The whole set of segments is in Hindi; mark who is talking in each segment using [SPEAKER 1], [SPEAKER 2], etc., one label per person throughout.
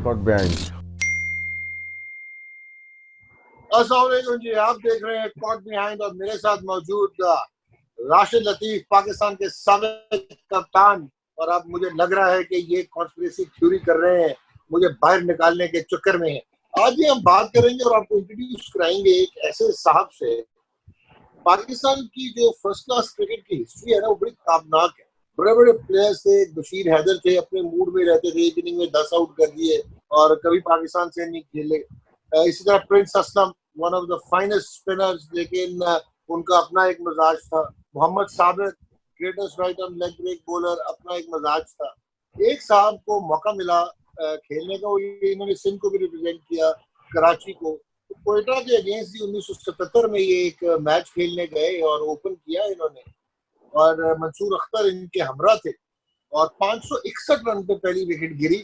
[SPEAKER 1] Caught behind.
[SPEAKER 2] अस्सलाम वालेकुम जी, आप देख रहे हैं कॉट बिहाइंड और मेरे साथ मौजूद राशिद लतीफ, पाकिस्तान के साबिक कप्तान। और अब मुझे लग रहा है कि ये कॉन्स्पिरेसी थ्योरी कर रहे हैं, मुझे बाहर निकालने के चक्कर में है। आज भी हम बात करेंगे और आपको इंट्रोड्यूस कराएंगे एक ऐसे साहब से। पाकिस्तान की जो फर्स्ट क्लास क्रिकेट की हिस्ट्री है ना, वो बड़ी ताबनाक है। बड़े बड़े प्लेयर्स थे, बशीर हैदर थे, अपने मूड में रहते थे, एक इनिंग में 10 आउट कर दिए और कभी पाकिस्तान से नहीं खेले। इसी तरह prince Aslam, one of the finest spinners, लेकिन उनका अपना एक मिजाज था। Mohammad Sabiq, greatest right arm leg break bowler, अपना एक मिजाज था। एक साहब को मौका मिला खेलने का, इन्होंने सिंध को भी रिप्रेजेंट किया, कराची को। तो कोयटा के अगेंस्ट ही 1977 में ये एक मैच खेलने गए और ओपन किया इन्होंने, और मंसूर अख्तर इनके हमरा थे और 561 रन पे पहली विकेट गिरी।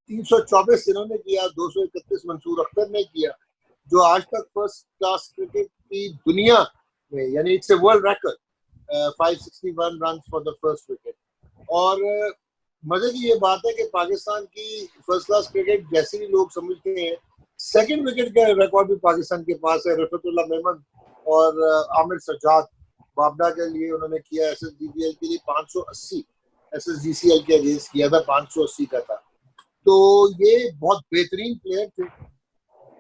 [SPEAKER 2] 324 इन्होंने किया, 231 मंसूर अख्तर ने किया, जो आज तक फर्स्ट क्लास क्रिकेट की दुनिया में, यानी it's a world record, 561 run for the first wicket. और मजे की ये बात है कि पाकिस्तान की फर्स्ट क्लास क्रिकेट जैसे भी लोग समझते हैं, सेकंड विकेट का रिकॉर्ड भी पाकिस्तान के पास है। रफीकुल्लाह मेमन और आमिर सज्जाद, बाबडा के लिए उन्होंने किया, एसएसडीसीएल के लिए 580, एसएसडीसीएल के अगेंस्ट किया था, 580 का था। तो ये बहुत बेहतरीन प्लेयर थे,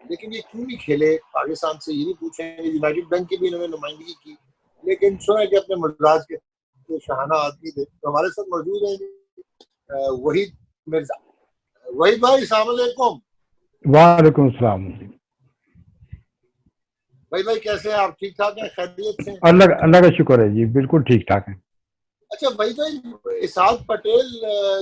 [SPEAKER 2] लेकिन ये क्यों नहीं खेले पाकिस्तान से, ये नहीं पूछेंगे। यूनाइटेड बैंक की भी इन्होंने नुमाइंदगी की, लेकिन सुना कि अपने मिजाज के तो शहाना आदमी थे। तो हमारे साथ मौजूद है वहीद मिर्जा। वहीद भाई, अस्सलाम वालेकुम।
[SPEAKER 3] वालेकुम सलाम।
[SPEAKER 2] भाई कैसे हैं आप? ठीक ठाक हैं? खैरियत से?
[SPEAKER 3] अल्लाह का शुक्र है जी, बिल्कुल ठीक ठाक है।
[SPEAKER 2] अच्छा भाई, इसाक पटेल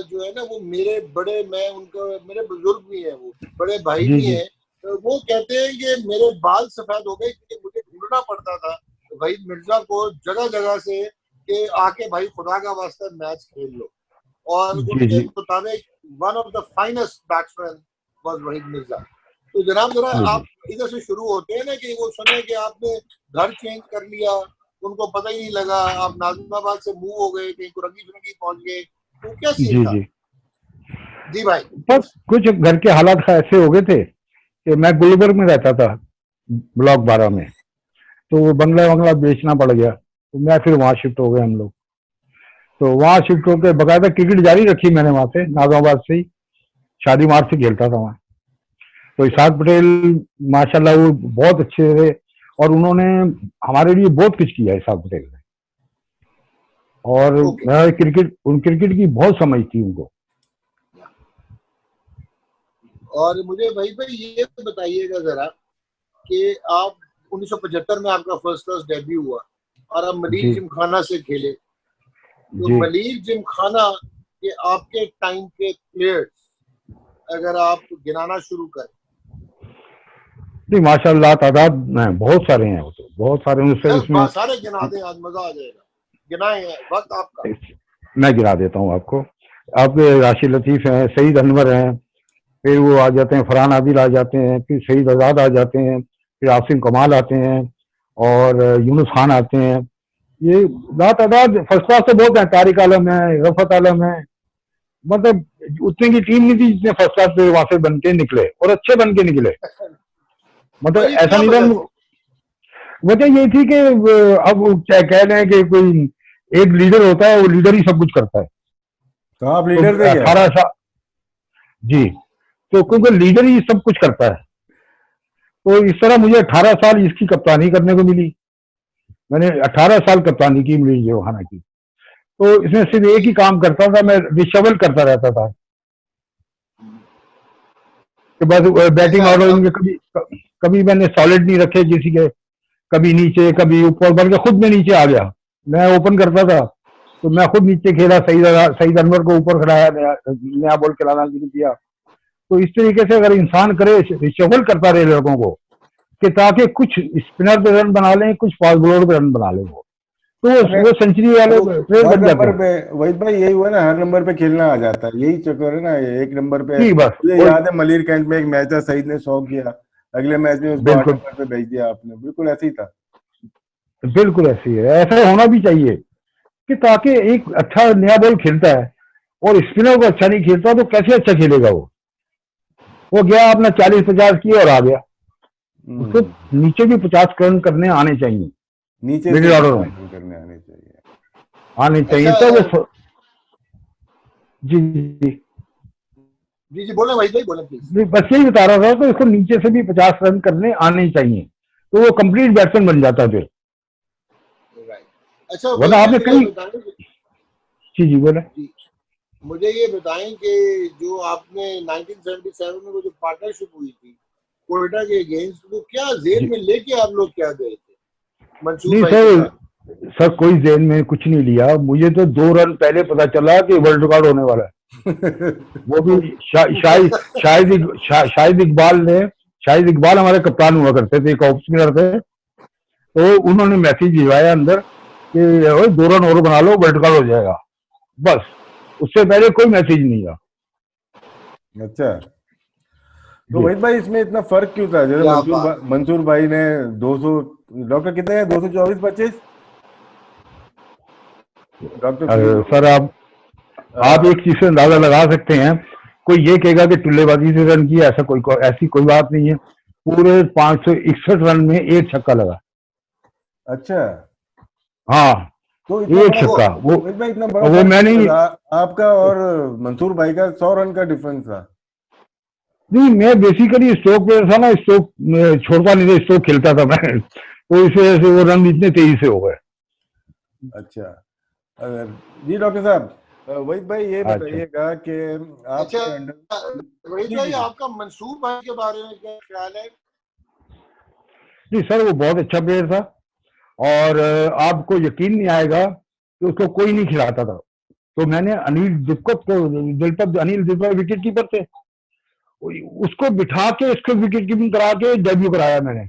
[SPEAKER 2] जो है ना, वो मेरे बड़े, मैं उनका, मेरे बुजुर्ग भी हैं, वो बड़े भाई भी हैं। तो वो कहते हैं कि मेरे बाल सफेद हो गए क्योंकि मुझे ढूंढना पड़ता था वहीद मिर्जा को जगह जगह से, कि आके भाई खुदा का वास्ता मैच खेल लो। और उनके मुताबिक one of the finest batsman was Waheed Mirza. तो जनाब जरा आप इधर से शुरू होते हैं ना, कि वो सुने कि आपने घर चेंज कर लिया, उनको पता ही नहीं लगा, आप नाजिमाबाद से मूव हो गए, कहीं कुरंगी फिरंगी पहुंच गए, तो क्या सीन था? जी भाई।
[SPEAKER 3] बस कुछ घर के हालात ऐसे हो गए थे कि मैं गुलबर्ग में रहता था, ब्लॉक 12 में, तो वो बंगला बेचना पड़ गया, तो मैं फिर वहां शिफ्ट हो गए हम लोग। तो वहां शिफ्ट होकर बकायदा क्रिकेट जारी रखी मैंने वहां से, नाजिमाबाद से ही शादी मार्ग से खेलता था वहां। तो इसाक पटेल माशाल्लाह वो बहुत अच्छे थे और उन्होंने हमारे लिए बहुत कुछ किया इसाक पटेल ने। और मैं क्रिकेट की बहुत समझ थी उनको।
[SPEAKER 2] और मुझे भाई ये बताइएगा जरा कि आप 1975 में आपका फर्स्ट क्लास डेब्यू हुआ और आप मलिक जिमखाना से खेले। तो मलिक जिमखाना के आपके टाइम के प्लेयर्स अगर आप गिनाना शुरू करें?
[SPEAKER 3] नहीं माशाल्लाह तादाद में बहुत सारे हैं, वो तो बहुत सारे
[SPEAKER 2] उसमें सारे गिना दें, आज मजा आ जाएगा। गिनाए हैं, वक्त आपका।
[SPEAKER 3] मैं गिना देता हूँ आपको। आपके राशिद लतीफ हैं, सईद अनवर हैं, फिर वो आ जाते हैं फरहान आदिल आ जाते हैं, फिर सईद आजाद आ जाते हैं, फिर आसिम कमाल आते हैं और यूनुस खान आते हैं। ये तादाद फर्स्ट क्लास से बहुत है। तारिक आलम है, रफत आलम है, मतलब उतने की टीम नहीं थी जितने फर्स्ट क्लास से वहां से बन के निकले, और अच्छे बन के निकले। मतलब ऐसा नहीं था। वजह ये थी कि अब क्या कह रहे हैं कि कोई एक लीडर होता है, वो लीडर ही सब कुछ करता है।
[SPEAKER 1] तो आप लीडर थे क्या?
[SPEAKER 3] 18 साल जी, तो क्योंकि लीडर ही सब कुछ करता है, तो इस तरह मुझे 18 साल इसकी कप्तानी करने को मिली। मैंने 18 साल कप्तानी की मिली जोहाना की। तो इसमें सिर्फ एक ही काम करता था, मैं रिशवल करता रहता था कि बस बैटिंग ऑर्डर में कभी मैंने सॉलिड नहीं रखे किसी के, कभी नीचे कभी ऊपर, बल्कि खुद में नीचे आ गया। मैं ओपन करता था तो मैं खुद नीचे खेला, सईद अनवर को ऊपर खिलाया, नया बॉल खिलाना शुरू किया। तो इस तरीके से अगर इंसान करे, रिशवल करता रहे लड़कों को, कि ताकि कुछ स्पिनर पे रन बना लें, कुछ फास्ट बॉलर पे रन बना लें, तो वो सेंचुरी वाले प्लेयर बन जाते हैं।
[SPEAKER 1] वहीद भाई यही हुआ ना, हर नंबर पे खेलना आ जाता है, यही चक्कर है ना। एक नंबर पे
[SPEAKER 3] मुझे
[SPEAKER 1] याद है मलिर कैंट में एक मैच था, सईद ने 100 किया, अगले मैच में उसको 8 नंबर पे भेज दिया आपने। बिल्कुल ऐसे ही था।
[SPEAKER 3] बिल्कुल ऐसी है, ऐसा होना भी चाहिए कि ताकि एक अच्छा नया बॉल खेलता है और स्पिनर को अच्छा नहीं खेलता तो कैसे अच्छा खेलेगा वो। वो गया अपना 40-50 किया और आ गया। उसको
[SPEAKER 1] हम्म,
[SPEAKER 3] नीचे भी 50 रन करने आने चाहिए,
[SPEAKER 1] नीचे से
[SPEAKER 3] मिडिल
[SPEAKER 1] भी
[SPEAKER 3] ऑर्डर में
[SPEAKER 1] रन करने आने चाहिए।
[SPEAKER 3] आने चाहिए।
[SPEAKER 2] अच्छा
[SPEAKER 3] तो वो जी जी
[SPEAKER 2] जी जी, बोले वही भाई, बोले प्लीज।
[SPEAKER 3] जी, बस यही बता रहा था। तो इसको नीचे से भी 50 रन करने आने चाहिए, तो वो कंप्लीट बैट्समैन बन जाता है फिर।
[SPEAKER 2] राइट। अच्छा
[SPEAKER 3] वरना
[SPEAKER 2] वही भाई,
[SPEAKER 3] आपने
[SPEAKER 2] मुझे
[SPEAKER 3] कहीं
[SPEAKER 2] बताएं
[SPEAKER 3] जी जी बोले।
[SPEAKER 2] जी, मुझे ये बताएं कि जो आपने 1977 में वो जो पार्टनरशिप हुई थी कोयटा के अगेंस्ट, वो क्या जेल
[SPEAKER 3] जी
[SPEAKER 2] में लेके आप लोग क्या गए थे मंसूर
[SPEAKER 3] नहीं
[SPEAKER 2] भाई के
[SPEAKER 3] सर,
[SPEAKER 2] साथ?
[SPEAKER 3] सर कोई जेल में कुछ नहीं लिया। मुझे तो 2 रन पहले पता चला कि वर्ल्ड रिकॉर्ड होने वाला है। वो भी शाहिद इकबाल ने, शाहिद इकबाल हमारे कप्तान हुआ करते थे, एक ऑफ स्पिनर थे। तो उन्होंने मैसेज भिजवाया अंदर कि ओए 2 रन और बना लो, वर्ल्ड रिकॉर्ड हो जाएगा। बस, उससे पहले कोई मैसेज नहीं था।
[SPEAKER 1] अच्छा, तो
[SPEAKER 3] जी
[SPEAKER 1] वहीद भाई इसमें इतना फर्क क्यों था? जैसे
[SPEAKER 2] क्या बात।
[SPEAKER 1] मंसूर भाई ने 200, डॉक्टर कितने हैं, 224-25, डॉक्टर
[SPEAKER 3] सर आप एक चीज से अंदाजा लगा सकते हैं। कोई ये कहेगा कि टुल्लेबाजी से रन किया, ऐसी कोई बात नहीं है। पूरे 561 रन में एक छक्का लगा।
[SPEAKER 1] अच्छा,
[SPEAKER 3] हाँ,
[SPEAKER 1] तो इतना
[SPEAKER 3] एक
[SPEAKER 1] बड़ा,
[SPEAKER 2] वो
[SPEAKER 3] छक्का।
[SPEAKER 1] वहीद भाई इतना बड़ा
[SPEAKER 3] वो
[SPEAKER 1] फर्क
[SPEAKER 3] मैं
[SPEAKER 1] क्यों
[SPEAKER 3] नहीं,
[SPEAKER 1] था? आपका और मंसूर भाई का 100 रन का डिफरेंस था।
[SPEAKER 3] नहीं मैं बेसिकली स्ट्रोक प्लेयर था ना, स्ट्रोक छोड़ता नहीं था, स्ट्रोक खेलता था मैं। तो इस वजह से वो रन इतने तेजी से हो गए।
[SPEAKER 1] अच्छा, अगर जी डॉक्टर साहब, वहीद भाई ये
[SPEAKER 3] अच्छा
[SPEAKER 1] बताइएगा कि
[SPEAKER 2] अच्छा
[SPEAKER 1] आपके अंडर,
[SPEAKER 2] वहीद
[SPEAKER 1] जी
[SPEAKER 2] भाई,
[SPEAKER 1] जी जी,
[SPEAKER 2] आपका मंसूर भाई के बारे में क्या ख्याल है?
[SPEAKER 3] जी सर, वो बहुत अच्छा प्लेयर था। और आपको यकीन नहीं आएगा कि उसको कोई नहीं खिलाता था। तो मैंने अनिल दिलपत विकेट कीपर थे, उसको बिठा के इसको विकेट कीपिंग करा के डेब्यू कराया मैंने।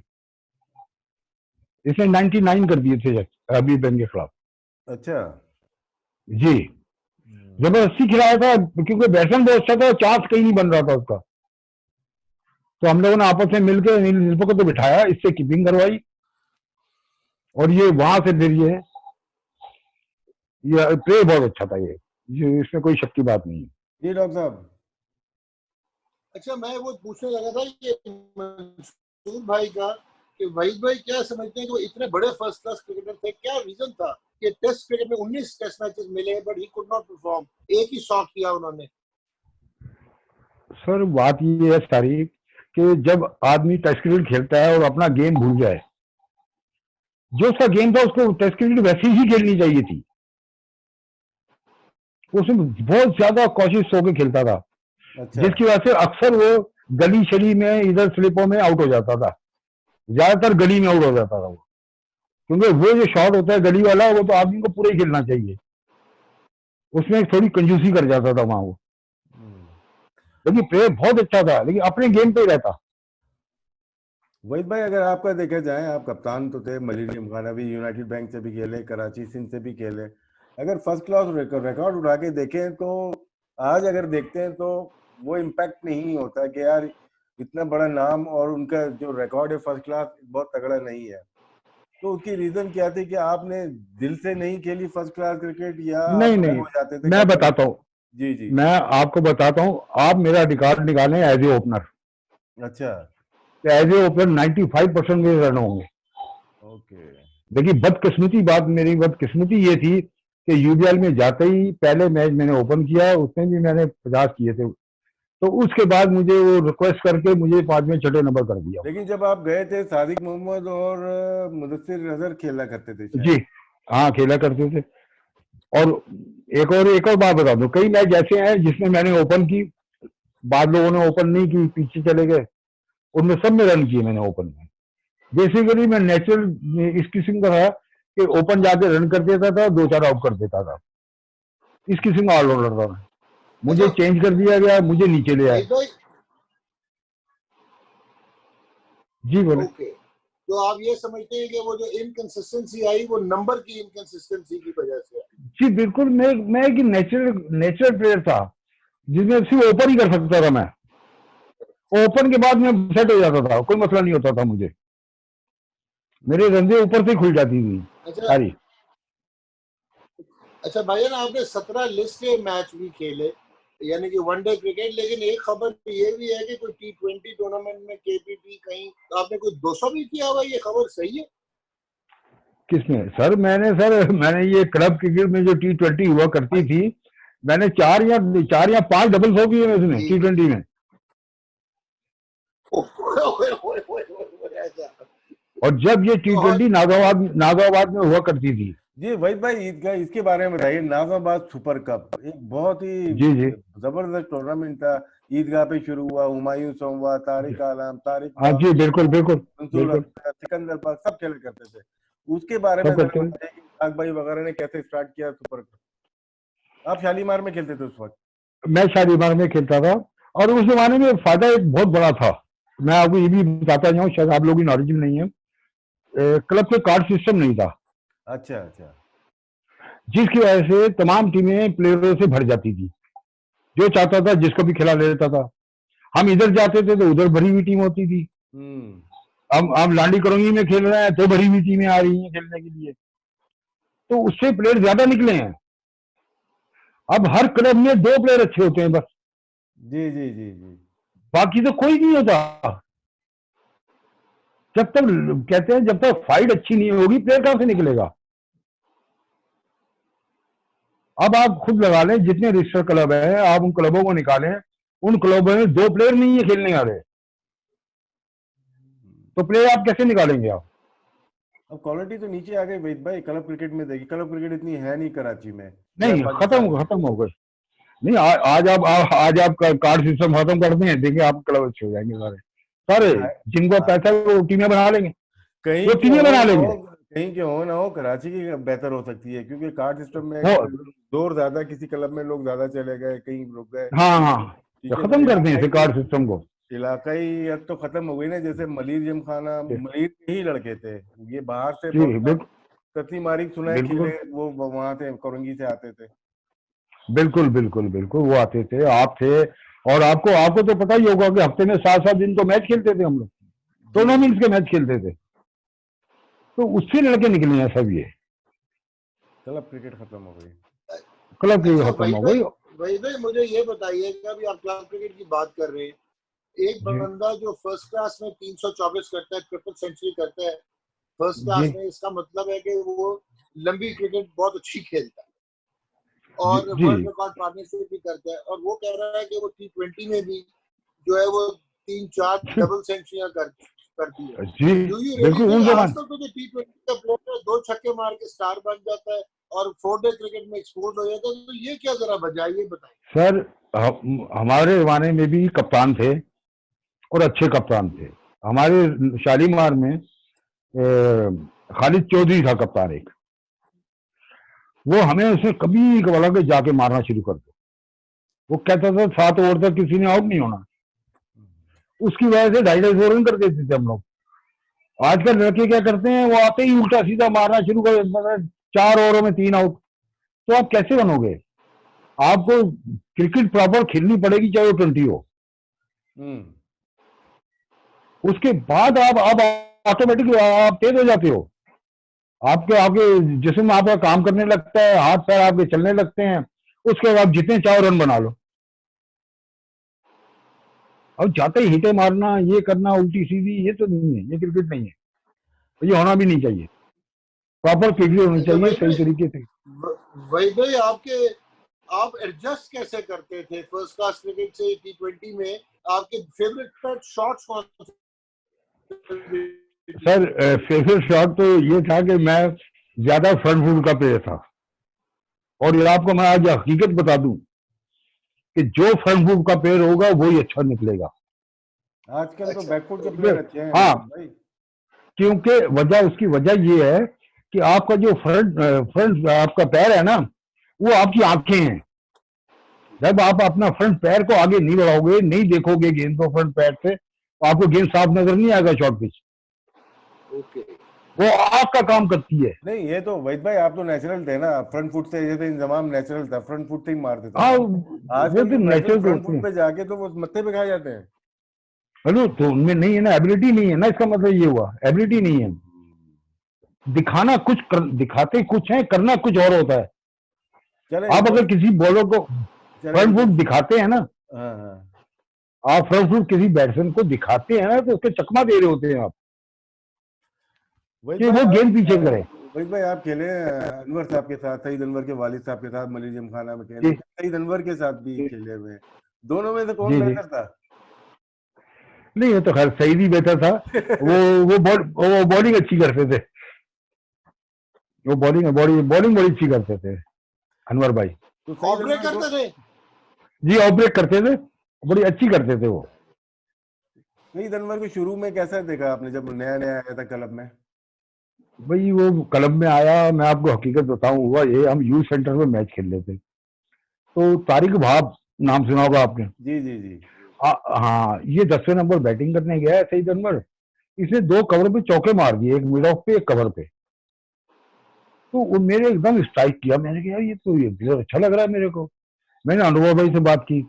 [SPEAKER 3] इसने 99 कर दिए थे अभी बैंक के खिलाफ।
[SPEAKER 1] अच्छा,
[SPEAKER 3] जी, जबरदस्ती खिलाया था, क्योंकि बैट्समैन बहुत अच्छा था, चांस कहीं नहीं बन रहा था उसका। तो हम लोगों ने आपस में मिलकर अनिल दिलपत को तो बिठाया, इससे कीपिंग करवाई, और ये वहां से फिर ये प्ले बहुत अच्छा था ये इसमें कोई शक की बात नहीं है।
[SPEAKER 1] जी डॉक्टर साहब,
[SPEAKER 2] अच्छा मैं वो पूछने लगा था कि मंसूर भाई का, कि वहीद भाई क्या समझते हैं कि वो इतने बड़े फर्स्ट क्लास क्रिकेटर थे, क्या रीजन था कि टेस्ट क्रिकेट में 19 टेस्ट मैचेस मिले but he could not perform, एक ही शॉट किया उन्होंने?
[SPEAKER 3] सर बात ये है सारी कि जब आदमी टेस्ट क्रिकेट खेलता है और अपना गेम भूल जाए, जो उसका गेम था उसको टेस्ट क्रिकेट वैसे ही खेलनी चाहिए थी। उसमें बहुत ज्यादा कोशिश होकर खेलता था,
[SPEAKER 1] अच्छा,
[SPEAKER 3] जिसकी वजह से अक्सर वो गली शली में इधर स्लिपों में आउट हो जाता था। ज्यादातर गली में आउट हो जाता था वो, क्योंकि वो जो शॉट होता है गली वाला, वो तो आदमी को पूरा ही खेलना चाहिए। उसमें थोड़ी कंजूसी कर जाता था वहां वो। लेकिन प्लेयर बहुत अच्छा था, लेकिन अपने गेम पे ही रहता।
[SPEAKER 1] वहीद भाई अगर आपका देखा जाए, आप कप्तान तो थे, मलीरियम खान अभी यूनाइटेड बैंक से भी खेले, कराची सिंध से भी खेले, अगर फर्स्ट क्लास रिकॉर्ड उठा के देखें तो आज अगर देखते हैं तो वो इम्पैक्ट नहीं होता कि यार इतना बड़ा नाम और उनका जो रिकॉर्ड है फर्स्ट क्लास बहुत तगड़ा नहीं है। तो उसकी रीजन क्या थी? कि आपने दिल से नहीं खेली फर्स्ट क्लास क्रिकेट, या आप
[SPEAKER 3] नहीं
[SPEAKER 1] बोर
[SPEAKER 3] नहीं,
[SPEAKER 1] हो जाते थे
[SPEAKER 3] मैं
[SPEAKER 1] कभी?
[SPEAKER 3] बताता हूँ,
[SPEAKER 1] जी जी,
[SPEAKER 3] मैं आपको बताता हूँ। आप मेरा रिकॉर्ड निकालें एज ए ओपनर,
[SPEAKER 1] अच्छा,
[SPEAKER 3] एज ए ओपनर 95% मेरे रन होंगे।
[SPEAKER 1] ओके,
[SPEAKER 3] देखिए मेरी बदकिस्मती ये थी कि यूबीएल में जाते ही पहले मैच मैंने ओपन किया, उसमें भी मैंने 50 किए थे। तो उसके बाद मुझे वो रिक्वेस्ट करके मुझे 5वें छठे नंबर कर दिया।
[SPEAKER 1] लेकिन जब आप गए थे सादिक मोहम्मद और मुदस्सिर नजर खेला करते थे
[SPEAKER 3] जी,
[SPEAKER 1] शायद।
[SPEAKER 3] हाँ खेला करते थे। और एक और बात बता दूं, कई मैच ऐसे हैं जिसमें मैंने ओपन की, बाद लोगों ने ओपन नहीं की, पीछे चले गए, उनमें सब में रन किए मैंने ओपन में। बेसिकली मैं नेचुरल इस किस्म का था कि ओपन जाके रन कर देता था, 2-4 आउट कर देता था। इस किस्म का ऑलराउंडर था मैं।
[SPEAKER 2] अच्छा
[SPEAKER 3] मुझे चेंज कर दिया गया, मुझे नीचे ले आए।
[SPEAKER 2] वहीद भाई,
[SPEAKER 3] जी बोले।
[SPEAKER 2] ओके, तो आप ये समझते हैं कि वो जो इनकंसिस्टेंसी आई वो नंबर की इनकंसिस्टेंसी की वजह से आई?
[SPEAKER 3] जी बिल्कुल, मैं एक नेचुरल नेचुरल प्लेयर था, जिसमें सिर्फ ओपन ही कर सकता था मैं। ओपन के बाद मैं सेट हो जाता था, कोई मसला नहीं होता था मुझे। मेरे रंजे ऊपर से खुल जाती थी
[SPEAKER 2] अच्छा
[SPEAKER 3] सारी।
[SPEAKER 2] अच्छा भाईजान, आपने 17 लिस्ट के मैच भी खेले, यानी कि वनडे क्रिकेट। लेकिन एक खबर ये भी है कि कोई T20 टूर्नामेंट में KPT कहीं आपने कोई 200 भी किया हुआ, ये खबर सही है?
[SPEAKER 3] किसने सर? मैंने ये क्लब क्रिकेट में जो T20 हुआ करती थी, मैंने 4 या 5 डबल 100 किए उसमें
[SPEAKER 2] जी।
[SPEAKER 3] T20 में।
[SPEAKER 2] ऐसा।
[SPEAKER 3] और जब ये T20 नागाबाद में हुआ करती थी।
[SPEAKER 1] जी वहीद भाई, इसके बारे में बताइए। नागाबाद सुपर कप एक बहुत ही
[SPEAKER 3] जी जी
[SPEAKER 1] जबरदस्त टूर्नामेंट था। ईदगाह पे शुरू हुआ, हुमायूं सोमवा, तारिक आलम, तारिक
[SPEAKER 3] हाँ जी, बिल्कुल
[SPEAKER 1] वफा,
[SPEAKER 3] बिल्कुल
[SPEAKER 1] मंसूर
[SPEAKER 3] बिल्कुल,
[SPEAKER 1] अख्तर, सिकंदर पाक सब खेला करते थे। उसके बारे में
[SPEAKER 3] सब करते
[SPEAKER 1] जरा
[SPEAKER 3] हैं।
[SPEAKER 1] बताइए कि इसाक भाई वगैरह ने कैसे स्टार्ट किया सुपर कप। आप शालीमार में खेलते थे उस वक्त?
[SPEAKER 3] मैं शालीमार में खेलता था, और उस जमाने में फायदा एक बहुत बड़ा था। मैं आपको ये भी बताता जाऊँ, शायद आप लोगों की नॉलेज में नहीं है। क्लब के कार्ड सिस्टम नहीं था,
[SPEAKER 1] अच्छा अच्छा।
[SPEAKER 3] जिसकी वजह से तमाम टीमें प्लेयरों से भर जाती थी। जो चाहता था जिसको भी खिला ले लेता था। हम इधर जाते थे तो उधर भरी हुई टीम होती थी।
[SPEAKER 1] हम्म।
[SPEAKER 3] हम लांडी करंगी में खेल रहे हैं तो भरी हुई टीमें आ रही हैं खेलने के लिए, तो उससे प्लेयर ज्यादा निकले हैं। अब हर क्लब में 2 प्लेयर अच्छे होते हैं बस,
[SPEAKER 1] जी जी जी जी।
[SPEAKER 3] बाकी तो कोई नहीं होता। जब तक कहते हैं, जब तक फाइट अच्छी नहीं होगी प्लेयर कहां से निकलेगा। अब आप खुद लगा लें, जितने रजिस्टर क्लब हैं आप उन क्लबों को निकालें, उन क्लबों में 2 प्लेयर नहीं है खेलने वाले, तो प्लेयर आप कैसे निकालेंगे आप?
[SPEAKER 1] अब क्वालिटी तो नीचे आ गई वहीद भाई। क्लब क्रिकेट में देखिए, क्लब क्रिकेट इतनी है नहीं कराची में या
[SPEAKER 3] नहीं,
[SPEAKER 1] पाकिस्तान में।
[SPEAKER 3] खत्म हो गए। नहीं, आज आप कार्ड सिस्टम खत्म करते हैं, देखिए आप क्लब अच्छे हो जाएंगे सारे सारे।
[SPEAKER 1] हाँ,
[SPEAKER 3] जिनको पैसा है वो टीमें बना लेंगे,
[SPEAKER 1] कहीं
[SPEAKER 3] वो
[SPEAKER 1] के
[SPEAKER 3] टीमें
[SPEAKER 1] हो
[SPEAKER 3] बना
[SPEAKER 1] ना
[SPEAKER 3] लेंगे।
[SPEAKER 1] हो, कहीं के हो ना हो, कराची की बेहतर हो सकती है, क्योंकि कार्ड सिस्टम में
[SPEAKER 3] वो
[SPEAKER 1] जोर ज्यादा, किसी क्लब में लोग ज्यादा चले गए, कहीं रुक गए।
[SPEAKER 3] हाँ हाँ,
[SPEAKER 1] ठीक
[SPEAKER 3] तो
[SPEAKER 1] है, तो
[SPEAKER 3] खत्म करते हैं इसे कार्ड सिस्टम को।
[SPEAKER 1] इलाकाई अब तो खत्म हो गई ना। जैसे मलिर जिमखाना,
[SPEAKER 3] जी
[SPEAKER 1] मलिर के ही लड़के थे, ये बाहर से
[SPEAKER 3] जी,
[SPEAKER 1] बहुत
[SPEAKER 3] बिल्कुल
[SPEAKER 1] कत्ती मारिक सुना है खेले,
[SPEAKER 3] बिल्कुल
[SPEAKER 1] वो वहां से कोरंगी से आते थे।
[SPEAKER 3] बिल्कुल बिल्कुल बिल्कुल, वो आते थे, आप थे। और आपको आपको तो पता ही होगा कि हफ्ते में 7 7 दिन तो मैच खेलते थे हम लोग,
[SPEAKER 1] जी जी।
[SPEAKER 3] टूर्नामेंट्स के मैच खेलते थे। तो उससे लड़के निकले हैं सब ये,
[SPEAKER 1] क्लब क्रिकेट खत्म हो गई।
[SPEAKER 3] क्लब की
[SPEAKER 2] अच्छा
[SPEAKER 3] खत्म हो गई।
[SPEAKER 2] वही भाई मुझे ये बताइए कि अभी आप क्लब क्रिकेट की बात कर रहे हैं, एक
[SPEAKER 3] जी
[SPEAKER 2] बंदा जो फर्स्ट क्लास में 324 करता है, ट्रिपल सेंचुरी करता है फर्स्ट
[SPEAKER 3] जी
[SPEAKER 2] क्लास में, इसका मतलब है कि वो लंबी क्रिकेट बहुत अच्छी खेलता है
[SPEAKER 3] जी
[SPEAKER 2] और
[SPEAKER 3] जी
[SPEAKER 2] वर्ल्ड रिकॉर्ड पार्टनरशिप भी करता है। और वो कह रहा है कि वो T20 में भी जो है वो 3 4 डबल सेंचुरियां करती है।
[SPEAKER 3] जी,
[SPEAKER 2] डू यू रियली
[SPEAKER 3] बिल्कुल
[SPEAKER 2] थिंक
[SPEAKER 3] उन जमान।
[SPEAKER 2] आजकल तो जो T20 का प्लेयर 2 छक्के मार के स्टार बन जाता है और 4 डे क्रिकेट में एक्सपोज हो जाता है, तो ये क्या जरा बजाइए बताइए।
[SPEAKER 3] सर, हमारे जमाने में भी कप्तान थे, और अच्छे कप्तान थे। हमारे शालीमार में खालिद चौधरी था कप्तान एक। वो हमें उसे कभी बोला कि जाके मारना शुरू कर दो। वो कहता था 7 ओवर तक किसी ने आउट नहीं होना। उसकी वजह से 2.5 2.5 रन कर देते थे हम लोग। आजकल लड़के क्या करते हैं, वो आते ही उल्टा सीधा मारना शुरू कर देते हैं, 4 ओवरों में 3 आउट। तो आप कैसे बनोगे? आपको क्रिकेट प्रॉपर खेलनी पड़ेगी, चाहे वो 20 हो।
[SPEAKER 1] हम्म।
[SPEAKER 3] उसके बाद आप ऑटोमेटिक आप तेज हो जाते हो। आपके आपके जिस्म आपका काम करने लगता है, हाथ पैर आपके चलने लगते हैं। उसके बाद जितने चाहो रन बना लो। अब जाते ही हिटे मारना, ये करना उल्टी सीधी, ये तो नहीं है, ये क्रिकेट नहीं है। ये होना भी नहीं चाहिए। प्रॉपर क्रिकेट होनी
[SPEAKER 2] अच्छा
[SPEAKER 3] चाहिए सही तरीके से।
[SPEAKER 2] वही भाई आपके आप एडजस्ट कैसे करते थे फर्स्ट क्लास क्रिकेट से T20 में? आपके फेवरेट शॉट्स कौन थे?
[SPEAKER 3] सर, फेवरेट शॉट तो ये था कि मैं ज्यादा फ्रंट फुट का प्लेयर था। और ये आपको मैं आज हकीकत बता दूं कि जो फ्रंट फुट का प्लेयर होगा वही अच्छा निकलेगा।
[SPEAKER 1] आजकल तो
[SPEAKER 2] अच्छा
[SPEAKER 1] बैकफुट के प्लेयर अच्छे हैं
[SPEAKER 3] हाँ,
[SPEAKER 1] भाई।
[SPEAKER 3] क्योंकि उसकी वजह ये है कि आपका जो फ्रंट फ्रंट आपका पैर है ना, वो आपकी आंखें हैं। जब आप अपना फ्रंट पैर को आगे नहीं बढ़ाओगे, नहीं देखोगे गेंद को फ्रंट पैर से, तो आपको गेंद साफ नजर नहीं आएगा शॉर्ट पिच।
[SPEAKER 2] ओके।
[SPEAKER 3] वो आपका काम करती है।
[SPEAKER 1] नहीं, ये तो वहीद भाई आप तो नेचुरल थे ना, फ्रंट फुट से। जैसे इंजमाम नेचुरल था, फ्रंट फुट से ही मारते थे
[SPEAKER 3] हाँ,
[SPEAKER 1] ना।
[SPEAKER 3] वो
[SPEAKER 1] आजकल
[SPEAKER 3] तो
[SPEAKER 1] के बैट्समैन
[SPEAKER 3] नेचुरल
[SPEAKER 1] फ्रंट
[SPEAKER 3] होते
[SPEAKER 1] फुट
[SPEAKER 3] हैं।
[SPEAKER 1] पे जाके तो वो मत्थे पे खाए जाते हैं।
[SPEAKER 3] हेलो, तो उनमें नहीं है ना, एबिलिटी नहीं है ना, इसका मतलब ये हुआ एबिलिटी नहीं है। दिखाते कुछ है, करना कुछ और होता है।
[SPEAKER 1] चले
[SPEAKER 3] आप अगर किसी बॉलर को फ्रंट फुट दिखाते हैं ना,
[SPEAKER 1] हाँ हाँ
[SPEAKER 3] आप फ्रंट फुट किसी बैट्समैन को दिखाते हैं ना तो उसके चकमा दे रहे होते हैं आप
[SPEAKER 1] वहीद
[SPEAKER 3] कि
[SPEAKER 1] भाई
[SPEAKER 3] वो गेंद पीछे करे।
[SPEAKER 1] वहीद भाई आप खेले अनवर साहब के साथ, सईद अनवर के वालिद साहब के साथ मलीरियम खाना में खेले,
[SPEAKER 3] जी
[SPEAKER 1] सईद अनवर के साथ भी
[SPEAKER 3] जी
[SPEAKER 1] खेले हुए हैं। दोनों में से कौन
[SPEAKER 3] जी जी।
[SPEAKER 1] बेहतर था?
[SPEAKER 3] नहीं, ये तो खैर सही भी बेहतर था। वो बॉलिंग अच्छी करते थे, वो बॉलिंग बड़ी अच्छी करते थे अनवर भाई।
[SPEAKER 1] तो सईद
[SPEAKER 2] ऑफ ब्रेक
[SPEAKER 1] अनवर को,
[SPEAKER 2] करते थे।
[SPEAKER 3] जी ऑफ ब्रेक करते थे, बड़ी अच्छी करते थे वो।
[SPEAKER 1] सईद अनवर को शुरू में कैसा देखा आपने जब नया नया आया था क्लब में?
[SPEAKER 3] भाई वो क्लब में आया, मैं आपको हकीकत बताऊं, हुआ ये, हम यूथ सेंटर में मैच खेल रहे थे, तो तारिक भाब नाम सुना होगा आपने।
[SPEAKER 1] जी जी जी।
[SPEAKER 3] हाँ, ये 10वें नंबर बैटिंग करने गया है सईद अनवर, इसने 2 कवर पे चौके मार दिए, एक मिड ऑफ पे एक कवर पे। तो वो मेरे एकदम स्ट्राइक किया, मैंने कहा यार ये तो ये प्लेयर अच्छा लग रहा है मेरे को। मैंने अनुभव भाई से बात की,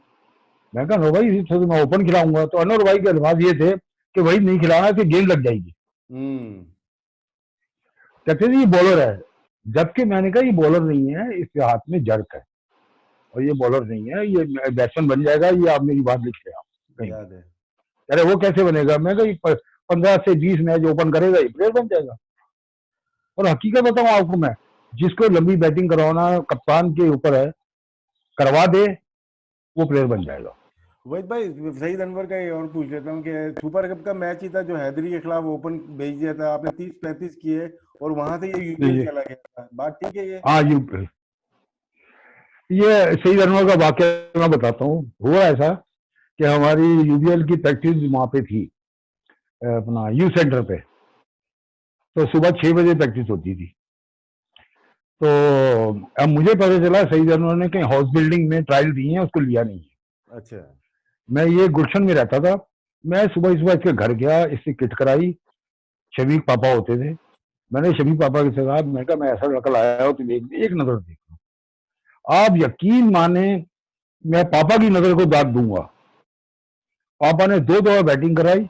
[SPEAKER 3] मैं कहा अनुभव भाई तो मैं ओपन खिलाऊंगा, तो अनुभव भाई के अल्फाज ये थे कि भाई नहीं खिलाना तो गेंद लग जाएगी।
[SPEAKER 1] हम्म।
[SPEAKER 3] कहते थे ये बॉलर है, जबकि मैंने कहा ये बॉलर नहीं है, इसके हाथ में जर्क है और ये बॉलर नहीं है, ये बैट्समैन बन जाएगा, ये आप मेरी बात लिख ले आप कहीं।
[SPEAKER 1] याद है।
[SPEAKER 3] अरे वो कैसे बनेगा, मैं कहा 15 से 20 मैच ओपन करेगा, ये प्लेयर बन जाएगा। और हकीकत बताऊं आपको मैं, जिसको लंबी बैटिंग करवाना कप्तान के ऊपर है, करवा दे, वो प्लेयर बन जाएगा।
[SPEAKER 1] वहीद भाई सईद अनवर का ये और पूछ लेता हूँ कि सुपर कप का मैच ही था जो हैदरी के खिलाफ ओपन भेज दिया था आपने, 30-35 किए और वहां से ये यूपीएल
[SPEAKER 3] जी
[SPEAKER 1] चला गया था, बात ठीक है ये?
[SPEAKER 3] हाँ, ये सईद अनवर का वाकया मैं बताता हूँ। हुआ ऐसा कि हमारी यूबीएल की प्रैक्टिस वहां पे थी, अपना यू सेंटर पे, तो सुबह 6 बजे प्रैक्टिस होती थी। तो अब मुझे पता चला सईद अनवर ने कहीं हाउस बिल्डिंग में ट्रायल दी है, उसको लिया नहीं है।
[SPEAKER 1] अच्छा।
[SPEAKER 3] मैं ये गुलशन में रहता था, मैं सुबह सुबह इसके घर गया, इससे किट कराई, शबीक पापा होते थे, मैंने शबीक पापा के साथ, मैं कहा मैं ऐसा लड़का आया हो तो देख, एक नजर देख। आप यकीन माने, मैं पापा की नजर को दाद दूंगा। पापा ने 2 दफा बैटिंग कराई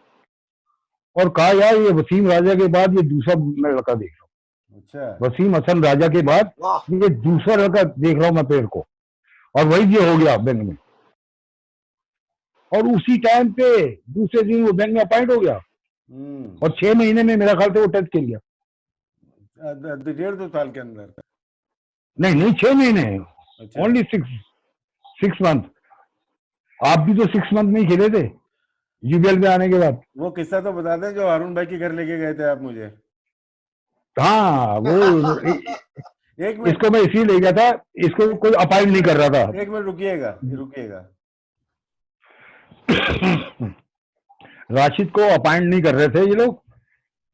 [SPEAKER 3] और कहा यार ये वसीम राजा के बाद ये दूसरा मैं लड़का देख रहा हूँ,
[SPEAKER 1] अच्छा।
[SPEAKER 3] वसीम हसन राजा के बाद
[SPEAKER 2] वाह।
[SPEAKER 3] ये दूसरा लड़का देख रहा हूँ मैं पेड़ को। और वही ये हो गया बैंक में, और उसी टाइम पे दूसरे दिन वो बैंक में अपॉइंट हो गया और 6 महीने में मेरा ख्याल से वो टेस्ट खेल गया।
[SPEAKER 1] 1.5-2 साल के अंदर?
[SPEAKER 3] नहीं नहीं, 6 महीने,
[SPEAKER 1] अच्छा।
[SPEAKER 3] Only 6 month. आप भी तो 6 मंथ में ही खेले थे यूबीएल में आने के बाद।
[SPEAKER 1] वो किस्सा तो बता दें जो हारून भाई के घर लेके गए थे आप मुझे।
[SPEAKER 3] हाँ वो
[SPEAKER 1] एक मिनट,
[SPEAKER 3] इसको मैं इसीलिए ले गया था, इसको कोई अपॉइंट नहीं कर रहा था।
[SPEAKER 1] एक मिनट रुकिएगा, रुकिएगा।
[SPEAKER 3] राशिद को अपॉइंट नहीं कर रहे थे ये लोग,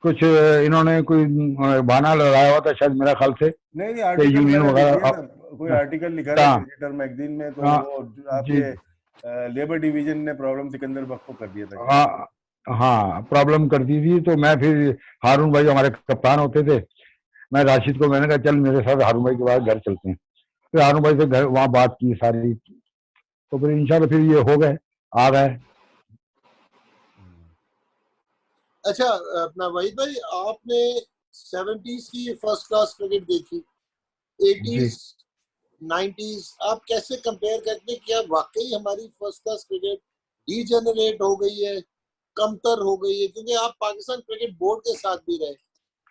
[SPEAKER 3] कुछ इन्होंने कोई बहाना लगाया हुआ था शायद मेरा ख्याल से,
[SPEAKER 1] नहीं नहीं, आर्टिकल
[SPEAKER 3] यूनियन
[SPEAKER 1] मैंने
[SPEAKER 3] वगैरह।
[SPEAKER 1] दिया था, कोई आर्टिकल लिखा था क्रिकेटर मैगजीन में, तो
[SPEAKER 3] हाँ
[SPEAKER 1] वो
[SPEAKER 3] जी,
[SPEAKER 1] आपके लेबर डिवीजन ने प्रॉब्लम सिकंदर बख्श को कर दिया था।
[SPEAKER 3] हाँ हाँ, प्रॉब्लम कर दी थी। तो मैं फिर, हारून भाई हमारे कप्तान होते थे, मैं राशिद को मैंने कहा चल मेरे साथ हारून भाई के बाद घर चलते हैं। फिर हारून भाई से घर वहाँ बात की सारी, तो फिर इंशाल्लाह फिर ये हो गए, आ गए।
[SPEAKER 2] अच्छा, अपना वहीद भाई, आपने 70s की फर्स्ट क्लास क्रिकेट देखी, 80s 90s, आप कैसे कंपेयर करते हैं? क्या वाकई हमारी फर्स्ट क्लास क्रिकेट डीजेनरेट हो गई है, कमतर हो गई है? क्योंकि आप पाकिस्तान क्रिकेट बोर्ड के साथ भी रहे,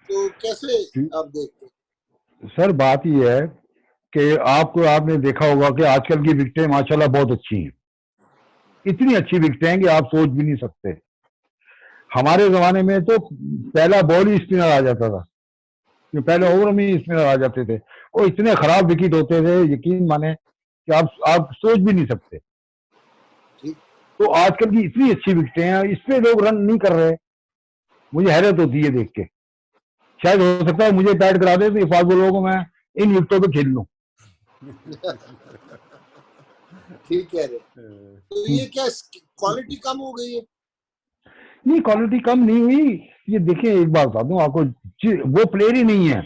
[SPEAKER 2] तो कैसे आप देखते हैं?
[SPEAKER 3] सर बात ये है कि आपने देखा होगा कि आजकल की विकेटें माशाल्लाह बहुत अच्छी हैं, इतनी अच्छी विकेटें हैं कि आप सोच भी नहीं सकते। हमारे जमाने में तो पहला बॉल ही स्पिनर आ जाता था, पहले ओवर में ही स्पिनर आ जाते थे, और इतने खराब विकेट होते थे, यकीन माने कि आप सोच भी नहीं सकते। तो आजकल की इतनी अच्छी विकेटें हैं, इस पे लोग रन नहीं कर रहे, मुझे हैरत होती है देख के। शायद हो सकता है मुझे बैट करा दे तो फास्ट बॉलरों को मैं इन विकेटों पे खेल लूं।
[SPEAKER 2] ठीक कह रहे। तो ये क्या क्वालिटी कम हो गई है?
[SPEAKER 3] नहीं, क्वालिटी कम नहीं हुई। ये देखिए, एक बात बता दूं आपको, वो प्लेयर ही नहीं है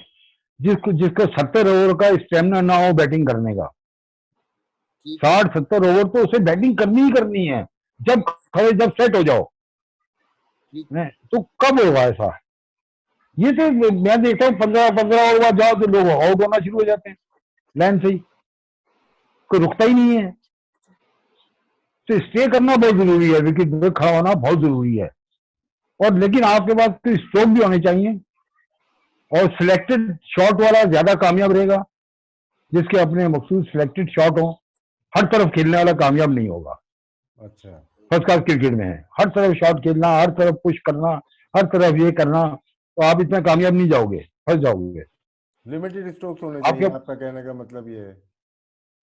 [SPEAKER 3] जिसको 70 ओवर का स्टेमिना ना हो बैटिंग करने का। 60-70 ओवर तो उसे बैटिंग करनी ही करनी है, जब सेट हो जाओ। तो कब होगा ऐसा? ये तो मैं देखता हूँ 15 ओवर बाद जाओ तो लोग आउट होना शुरू हो जाते हैं लाइन से ही, कोई रुकता ही नहीं है। तो स्टे करना बहुत जरूरी है, विकेट पे खड़ा होना बहुत जरूरी है। और लेकिन आपके पास तो स्ट्रोक भी होने चाहिए, और सिलेक्टेड शॉट वाला ज्यादा कामयाब रहेगा, जिसके अपने मखसूस सिलेक्टेड शॉट हो। हर तरफ खेलने वाला कामयाब नहीं होगा।
[SPEAKER 1] अच्छा,
[SPEAKER 3] फर्स्ट क्लास क्रिकेट में है हर तरफ शॉट खेलना, हर तरफ पुश करना, हर तरफ ये करना, तो आप इतना कामयाब नहीं जाओगे, फंस जाओगे।
[SPEAKER 1] लिमिटेड स्ट्रोक्स होने
[SPEAKER 3] आपके
[SPEAKER 1] चाहिए, आपका कहने का मतलब ये है।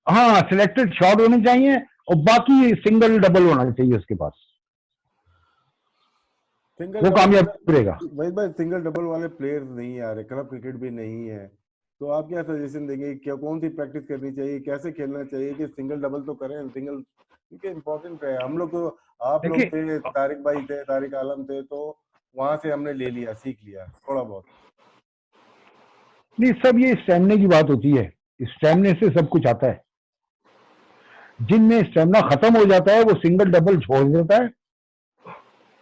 [SPEAKER 3] हाँ, सिलेक्टेड शॉट होने चाहिए, और बाकी सिंगल डबल होना चाहिए उसके पास,
[SPEAKER 1] सिंगल
[SPEAKER 3] वो
[SPEAKER 1] डबल
[SPEAKER 3] कामयाब
[SPEAKER 1] वाले,
[SPEAKER 3] करेगा।
[SPEAKER 1] वही भाई सिंगल डबल वाले प्लेयर नहीं आ रहे, क्लब क्रिकेट भी नहीं है, तो आप क्या सजेशन देंगे, क्या कौन सी प्रैक्टिस करनी चाहिए, कैसे खेलना चाहिए कि सिंगल डबल तो करें, सिंगल क्योंकि इम्पोर्टेंट है। हम लोग तो, आप लोग
[SPEAKER 3] देखिए,
[SPEAKER 1] थे, तारिक भाई थे, तारिक आलम थे, तो वहां से हमने ले लिया, सीख लिया थोड़ा बहुत।
[SPEAKER 3] नहीं, सब ये स्टेमिना की बात होती है, स्टेमिना से सब कुछ आता है। जिनमें स्टेमिना खत्म हो जाता है वो सिंगल डबल छोड़ देता है,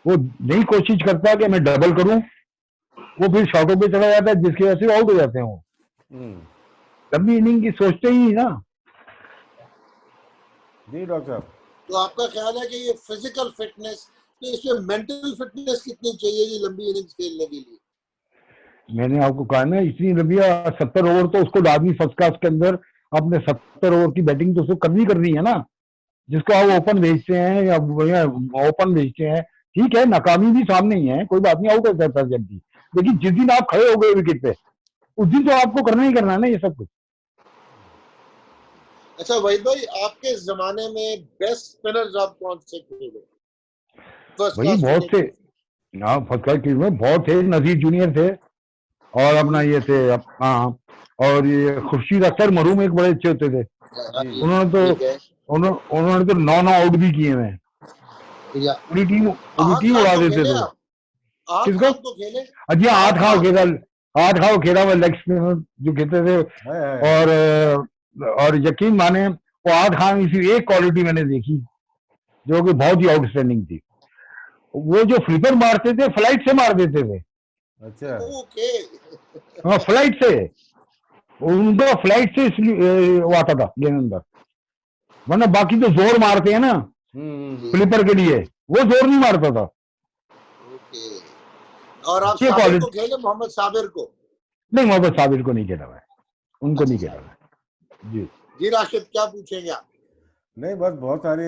[SPEAKER 3] वो नहीं कोशिश करता कि मैं डबल करूं, वो फिर शॉटों पे चला जाता है, जिसकी वजह से आउट हो जाते हैं वो। लंबी इनिंग की सोचते ही नहीं ना।
[SPEAKER 1] जी डॉक्टर साहब,
[SPEAKER 2] तो आपका ख्याल है कि ये फिजिकल फिटनेस, तो इसमें मेंटल फिटनेस कितनी चाहिए ये लंबी इनिंग्स खेलने के लिए?
[SPEAKER 3] मैंने आपको कहा ना, इतनी लंबी 70 ओवर तो उसको आदमी फर्स्ट क्लास के अंदर अपने 70 ओवर की बैटिंग तो उसको करनी है ना। जिसको आप ओपन भेजते हैं या ओपन भेजते हैं, ठीक है, नाकामी भी सामने ही है, कोई बात नहीं, आउट हो जाता है जल्दी, लेकिन जिस दिन आप खड़े हो गए विकेट पे, उस दिन तो आपको करना ही करना है ना ये सब कुछ।
[SPEAKER 2] अच्छा वहीद भाई, आपके जमाने में बेस्ट स्पिनर्स आप कौन से थे फर्स्ट
[SPEAKER 3] वही
[SPEAKER 2] क्लास
[SPEAKER 3] बहुत
[SPEAKER 2] क्रिकेट
[SPEAKER 3] से,
[SPEAKER 2] में?
[SPEAKER 3] हाँ, फर्स्ट क्लास टीम में बहुत थे, नजीर जूनियर थे, और अपना ये थे हाँ, और ये खुर्शीद अख्तर मरूम एक बड़े अच्छे होते थे।
[SPEAKER 1] जी
[SPEAKER 3] उन्होंने तो
[SPEAKER 2] ठीक है।
[SPEAKER 3] उन्होंने तो 9 आउट भी किए हैं,
[SPEAKER 2] या
[SPEAKER 3] पूरी
[SPEAKER 2] आहत
[SPEAKER 3] टीम
[SPEAKER 2] खान
[SPEAKER 3] उड़ा
[SPEAKER 2] तो
[SPEAKER 3] देते
[SPEAKER 2] खेले
[SPEAKER 3] थे।
[SPEAKER 2] आप? आहत
[SPEAKER 3] किसको?
[SPEAKER 2] खान तो खेले?
[SPEAKER 3] अजी, आठ
[SPEAKER 2] आहत
[SPEAKER 3] खाओ
[SPEAKER 2] खान।
[SPEAKER 3] खेला, 8 खाओ खेला वो लेग स्पिनर जो कहते थे।
[SPEAKER 1] है।
[SPEAKER 3] और यकीन माने, वो 8 खान इसी एक क्वालिटी मैंने देखी जो कि बहुत ही आउटस्टैंडिंग थी। वो जो फ्लिपर मारते थे, फ्लाइट से मार देते थे।
[SPEAKER 1] अच्छा,
[SPEAKER 2] ओके।
[SPEAKER 3] हाँ, फ्लाइट से, उनका फ्लाइट से वो आता था गेंद अंदर, वरना बाकी तो जोर मारते हैं ना फ्लिपर के लिए, वो जोर नहीं मारता था।
[SPEAKER 2] ओके। और आप
[SPEAKER 3] ये
[SPEAKER 2] साबिर को
[SPEAKER 3] क्वालिटी
[SPEAKER 2] खेले, मोहम्मद साबिर को?
[SPEAKER 3] नहीं, मोहम्मद साबिर को नहीं खेला मैं, उनको नहीं
[SPEAKER 2] अच्छा
[SPEAKER 3] खेला मैं जी।
[SPEAKER 2] जी राशिद, क्या पूछेंगे आप?
[SPEAKER 1] नहीं बस बहुत सारी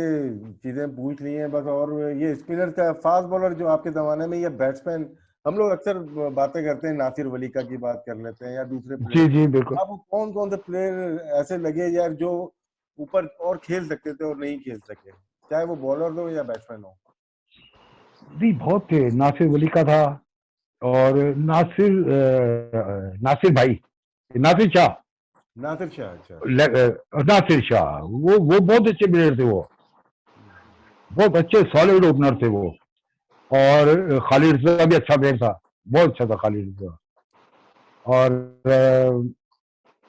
[SPEAKER 1] चीजें पूछ ली हैं बस। और ये स्पिनर का फास्ट बॉलर जो आपके जमाने में, ये बैट्समैन, हम लोग अक्सर बातें करते हैं, नासिर वलीका की बात कर लेते हैं या दूसरे
[SPEAKER 3] जी
[SPEAKER 1] प्लेयर।
[SPEAKER 3] जी बिल्कुल।
[SPEAKER 1] आपको कौन कौन से प्लेयर ऐसे लगे यार जो ऊपर और खेल सकते थे और नहीं खेल सके, चाहे वो बॉलर हो या बैट्समैन हो?
[SPEAKER 3] जी बहुत थे, नासिर वली का था, और नासिर भाई, नासिर शाह,
[SPEAKER 1] नासिर शाह, अच्छा।
[SPEAKER 3] नासिर शाह, वो बहुत अच्छे प्लेयर थे, वो बहुत अच्छे सॉलिड ओपनर थे वो। और खालिद रजा भी अच्छा प्लेयर था, बहुत अच्छा था खालिद रजा। और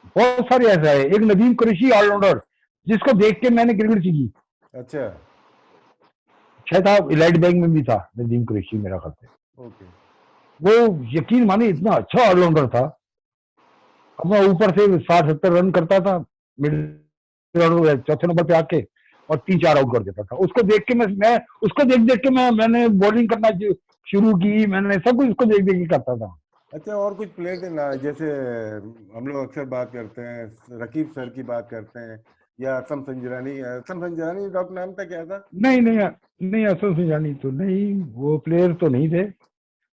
[SPEAKER 3] बहुत सारे ऐसा है, एक नदीम कुरैशी ऑलराउंडर, जिसको देख के मैंने क्रिकेट सीखी।
[SPEAKER 1] अच्छा,
[SPEAKER 3] शायद आप इलाइट बैंक में भी था नदीम कुरैशी मेरा ख्याल से।
[SPEAKER 1] ओके।
[SPEAKER 3] वो यकीन माने इतना अच्छा ऑलराउंडर था, अपना ऊपर से 60-70 रन करता था, मिडिल ऑर्डर चौथे नंबर पे आके, और 3-4 आउट कर देता था। उसको देख के मैं उसको देख देख के मैंने बॉलिंग करना शुरू की, मैंने सब कुछ उसको देख देख के करता था।
[SPEAKER 1] अच्छा, और कुछ प्लेयर थे ना, जैसे हम लोग अक्सर बात करते हैं, रकीब सर की बात करते हैं, या असम संजरानी डॉक्टर नाम था, क्या था?
[SPEAKER 3] नहीं नहीं नहीं, असद सुजानी तो नहीं, वो प्लेयर तो नहीं थे,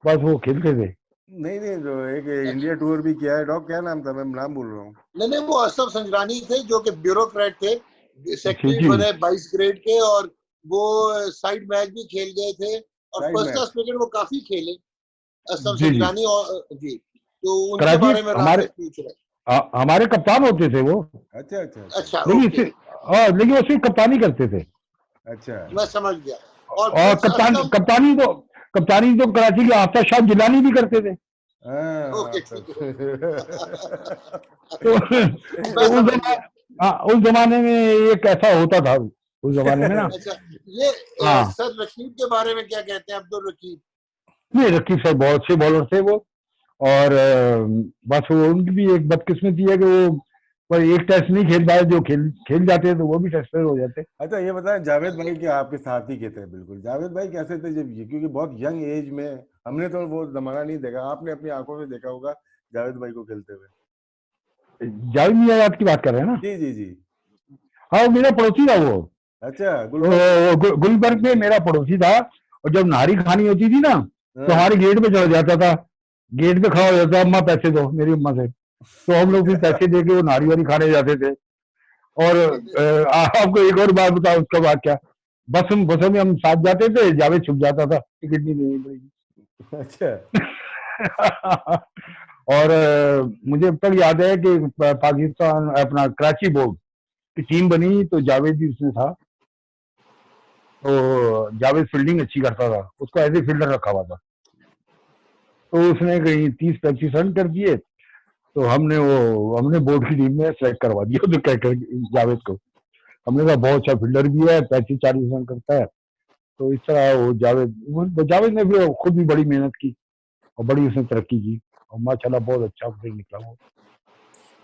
[SPEAKER 3] बस वो खेलते थे।
[SPEAKER 1] नहीं नहीं, जो एक
[SPEAKER 2] अच्छा।
[SPEAKER 1] इंडिया टूर भी किया है, डॉक्टर क्या नाम था, मैं नाम भूल रहा हूँ।
[SPEAKER 2] नहीं नहीं, वो असफ संजरानी थे जो कि ब्यूरोक्रेट थे,
[SPEAKER 3] जी
[SPEAKER 2] सेक्रेटरी
[SPEAKER 3] जी,
[SPEAKER 2] बने 22 ग्रेड के, और वो साइड मैच भी खेल गए थे, और
[SPEAKER 1] side
[SPEAKER 2] first class
[SPEAKER 1] match.
[SPEAKER 2] Cricket वो काफी खेले, असफ
[SPEAKER 3] जी जी,
[SPEAKER 2] संजरानी। और जी, तो उनके
[SPEAKER 3] कराची
[SPEAKER 2] बारे में
[SPEAKER 3] हमारे
[SPEAKER 2] राशिद पूछ रहे हैं।
[SPEAKER 3] हमारे कप्तान होते थे वो।
[SPEAKER 1] अच्छा अच्छा अच्छा।
[SPEAKER 2] अच्छा
[SPEAKER 3] लेकिन
[SPEAKER 2] ओके,
[SPEAKER 3] इससे लेकिन वो सिर्फ कप्तानी करते थे।
[SPEAKER 1] अच्छा।
[SPEAKER 2] मैं समझ गया। और
[SPEAKER 3] और
[SPEAKER 2] प्रिंस असलम?
[SPEAKER 3] कप्तानी तो कराची के आफ्ताब शाह जिलानी भी करते थे।
[SPEAKER 2] ओके
[SPEAKER 1] हाँ
[SPEAKER 2] ठीक है।
[SPEAKER 3] तो,
[SPEAKER 2] मैं
[SPEAKER 3] तो
[SPEAKER 2] समझ गया।
[SPEAKER 3] उस जमाने में एक ऐसा होता था उस जमाने में ना।
[SPEAKER 2] अच्छा, ये
[SPEAKER 3] हाँ,
[SPEAKER 2] सर रकीब के बारे में क्या कहते हैं, अब्दुल रकीब?
[SPEAKER 3] नहीं, रकीब साहब बहुत अच्छे बॉलर थे वो। और बस वो उनकी भी एक बदकिस्मती है कि वो पर एक टेस्ट नहीं खेल पाए, जो खेल खेल जाते हैं तो वो भी टेस्टर हो जाते।
[SPEAKER 1] अच्छा ये बताएं, जावेद भाई के आपके साथी के थे बिल्कुल, जावेद भाई कैसे थे जब ये, क्योंकि बहुत यंग एज में हमने तो वो जमाना नहीं देखा, आपने अपनी आंखों से देखा होगा जावेद भाई को खेलते हुए।
[SPEAKER 3] जावेद मियां याद की बात कर रहे हैं ना?
[SPEAKER 1] जी जी जी।
[SPEAKER 3] हाँ, वो मेरा पड़ोसी था वो।
[SPEAKER 1] अच्छा, गुलबर्ग।
[SPEAKER 3] गुलबर्ग में मेरा पड़ोसी था, और जब नारी खानी होती थी ना तो
[SPEAKER 1] हाँ।
[SPEAKER 3] हमारे गेट पे चढ़ जाता था, गेट पे खड़ा हो जाता, अम्मा पैसे दो, मेरी अम्मा से। तो हम लोग फिर पैसे दे के वो नारी वारी खाने जाते थे। और आपको एक और बात बताओ उसका वाक्या, बसों में हम साथ जाते थे, जावेद छुप जाता था, टिकट नहीं देनी पड़ेगी।
[SPEAKER 1] अच्छा।
[SPEAKER 3] और मुझे अब तक याद है कि पाकिस्तान अपना कराची बोर्ड की टीम बनी तो जावेद भी उसमें था। तो जावेद फील्डिंग अच्छी करता था, उसको एज ए फील्डर रखा हुआ था। तो उसने कहीं 30-35 रन कर दिए, तो हमने बोर्ड की टीम में सेलेक्ट करवा दिया तो क्या जावेद को। हमने कहा बहुत अच्छा फील्डर भी है, 35-40 रन करता है। तो इस तरह वो जावेद ने भी खुद भी बड़ी मेहनत की और बड़ी उसने तरक्की की, और माशाल्लाह बहुत अच्छा प्लेयर निकला वो।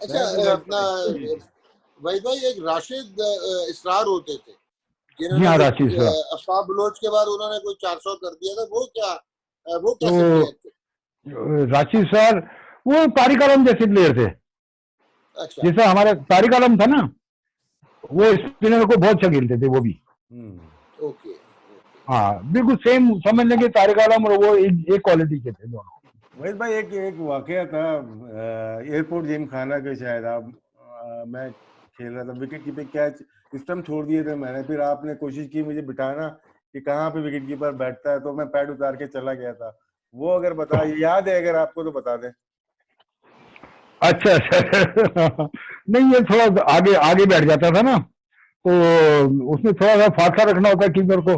[SPEAKER 2] अच्छा, अपना वहीद भाई, एक राशिद इसरार होते थे
[SPEAKER 3] जी
[SPEAKER 2] जिन्होंने
[SPEAKER 3] हाँ, राशिद इसरार।
[SPEAKER 2] अफताब बलोच के बाद उन्होंने कोई 400 कर दिया था, वो कैसे
[SPEAKER 3] तो
[SPEAKER 2] प्लेयर थे?
[SPEAKER 3] राशिद सर वो तारिक आलम जैसे प्लेयर थे।
[SPEAKER 2] अच्छा,
[SPEAKER 3] जैसा हमारा तारिक आलम था ना, वो स्पिनर को बहुत अच्छा खेलते थे वो भी।
[SPEAKER 2] ओके।
[SPEAKER 3] हाँ बिल्कुल सेम समझ लेंगे, तारिक आलम और वो एक क्वालिटी के थे दोनों।
[SPEAKER 1] वहीद भाई एक वाकया था एयरपोर्ट जिम खाना के, शायद आप मैं खेल रहा था, विकेट कीपर कैच स्टंप छोड़ दिए थे मैंने, फिर आपने कोशिश की मुझे बिठाना कि कहाँ पे विकेट कीपर बैठता है, तो मैं पैड उतार के चला गया था। वो अगर बता, याद है अगर आपको तो बता दें।
[SPEAKER 3] अच्छा अच्छा। नहीं, ये थोड़ा आगे आगे बैठ जाता था ना, तो उसमें थोड़ा सा फासला रखना होता है कीपर को,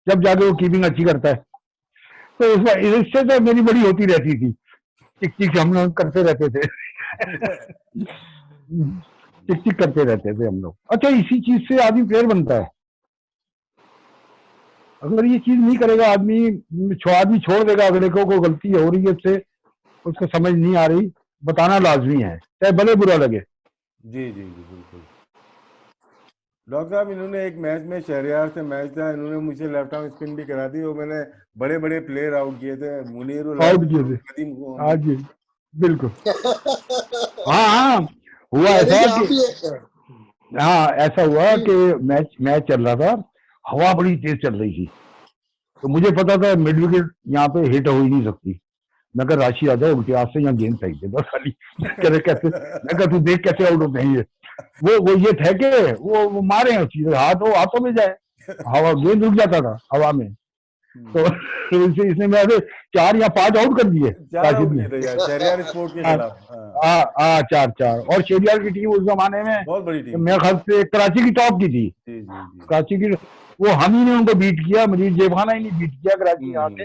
[SPEAKER 3] जब जाके वो कीपिंग अच्छी करता है। तो इससे तो मेरी बड़ी होती रहती थी, टिक टिक हम लोग करते रहते थे। टिक टिक करते रहते थे हम लोग। अच्छा, इसी चीज से आदमी प्लेयर बनता है। अगर ये चीज नहीं करेगा आदमी छोड़ देगा अगले को गलती हो रही है उससे, उसको समझ नहीं आ रही, बताना लाजमी है, चाहे भले बुरा लगे।
[SPEAKER 1] जी जी जी बिल्कुल। डॉक्टर साहब, इन्होंने एक मैच में शहरयार से मैच था, इन्होंने मुझे लेफ्ट आर्म स्पिन भी करा दी, और मैंने बड़े बड़े प्लेयर आउट किए थे, मुनीर उल
[SPEAKER 3] आउट किए थे।
[SPEAKER 1] कदीम को।
[SPEAKER 3] हाँ जी, बिल्कुल। हाँ हाँ, हुआ
[SPEAKER 2] यानी
[SPEAKER 3] ऐसा
[SPEAKER 2] कि
[SPEAKER 3] कि
[SPEAKER 2] आप ये
[SPEAKER 3] हाँ ऐसा हुआ कि मैच चल रहा था, हवा बड़ी तेज चल रही थी, तो मुझे पता था मिड विकेट यहाँ पे हिट हो ही नहीं सकती। मैं कहा राशि आ जाओ, उल्टे हाथ से यहाँ गेंद फेंक दे बस खाली। कह रहे कैसे? मैं कहा तू देख कैसे आउट होते हैं ये। वो ये फेंके, वो मारे हैं सीधे हाथों में जाए, हवा गेंद रुक जाता था हवा में। तो इसने मेरे 4 या 5 आउट कर दिए
[SPEAKER 1] 4
[SPEAKER 3] राशिद
[SPEAKER 1] आउट
[SPEAKER 3] ने।
[SPEAKER 1] किए थे यार शहरयार स्पोर्ट के
[SPEAKER 3] हाँ
[SPEAKER 1] खिलाफ।
[SPEAKER 3] 4-4। और शेरियार की टीम उस जमाने में
[SPEAKER 1] बहुत बड़ी टीम
[SPEAKER 3] मेरे ख्याल से कराची की टॉप की थी।
[SPEAKER 1] जी जी जी।
[SPEAKER 3] कराची की वो हम ही ने उनको बीट किया, मजीद जेबाना ही नहीं बीट किया कराची यहाँ से।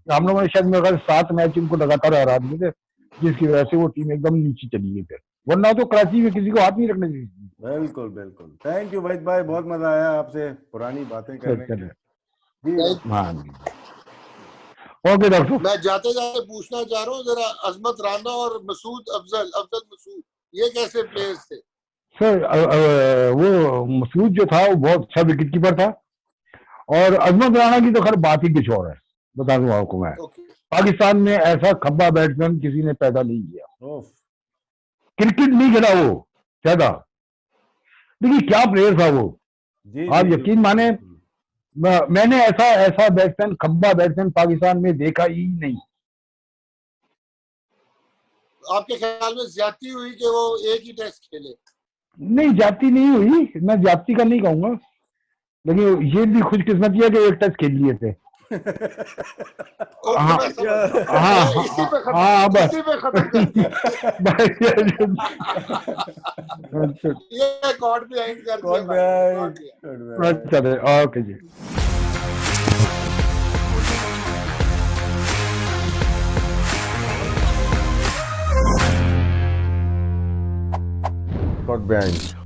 [SPEAKER 3] हम लोगों ने शायद मेरे ख्याल 7 मैच उनको लगातार हरा दिए थे, जिसकी वजह से वो टीम एकदम नीचे चली गई फिर, वरना तो कराची में किसी को हाथ नहीं रखने चाहिए।
[SPEAKER 1] बिल्कुल बिल्कुल। थैंक यू वहीद भाई, बहुत मजा आया आपसे पुरानी बातें करने के जी।
[SPEAKER 3] हाँ ओके डॉक्टर।
[SPEAKER 2] मैं जाते जाते पूछना चाह रहा हूँ जरा, अजमत राना और अफजल मसूद, ये कैसे प्लेयर्स थे?
[SPEAKER 3] सर वो मसूद जो था वो बहुत अच्छा विकेट कीपर था, और अजमत राना की तो खैर बात ही कुछ और है, बता दूं आपको मैं। पाकिस्तान में ऐसा खब्बा बैट्समैन किसी ने पैदा नहीं किया, क्रिकेट नहीं खेला वो ज्यादा, देखिए क्या प्लेयर था वो। आप यकीन माने, मैंने ऐसा बैट्समैन, खब्बा बैट्समैन पाकिस्तान में देखा ही नहीं।
[SPEAKER 2] आपके ख्याल में ज्यादती हुई कि वो एक ही टेस्ट खेले?
[SPEAKER 3] नहीं, ज्यादती नहीं हुई, मैं ज्यादती का नहीं कहूंगा, लेकिन ये भी खुशकिस्मती है कि एक टेस्ट खेल लिए थे। हाँ हाँ बस।
[SPEAKER 2] ये कॉर्ड पे एंड कर दिया।
[SPEAKER 3] चले, ओके जी।
[SPEAKER 1] Got banned.